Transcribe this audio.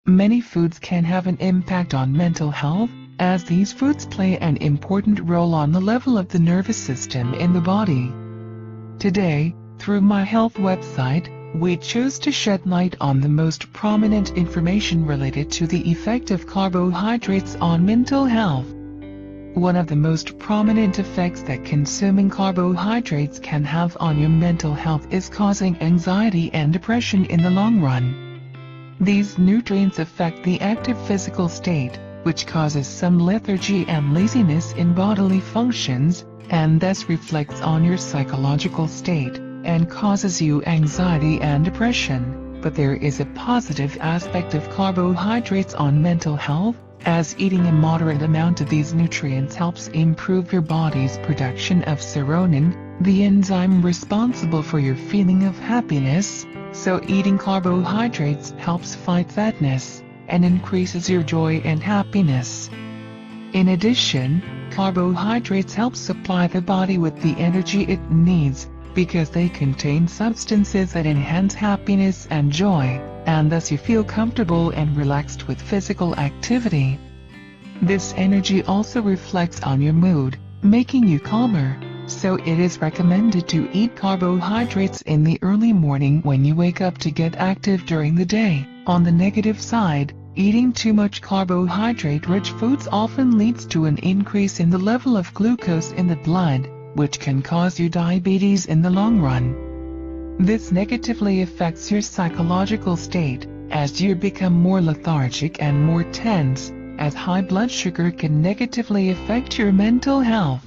Many foods can have an impact on mental health, as these foods play an important role on the level of the nervous system in the body. Today, through my health website, we choose to shed light on the most prominent information related to the effect of carbohydrates on mental health. One of the most prominent effects that consuming carbohydrates can have on your mental health is causing anxiety and depression in the long run. These nutrients affect the active physical state, which causes some lethargy and laziness in bodily functions, and thus reflects on your psychological state, and causes you anxiety and depression. But there is a positive aspect of carbohydrates on mental health, as eating a moderate amount of these nutrients helps improve your body's production of serotonin, the enzyme responsible for your feeling of happiness. So eating carbohydrates helps fight fatness, and increases your joy and happiness. In addition, carbohydrates help supply the body with the energy it needs, because they contain substances that enhance happiness and joy, and thus you feel comfortable and relaxed with physical activity. This energy also reflects on your mood, making you calmer, so it is recommended to eat carbohydrates in the early morning when you wake up to get active during the day. On the negative side, eating too much carbohydrate-rich foods often leads to an increase in the level of glucose in the blood, which can cause you diabetes in the long run. This negatively affects your psychological state, as you become more lethargic and more tense, as high blood sugar can negatively affect your mental health.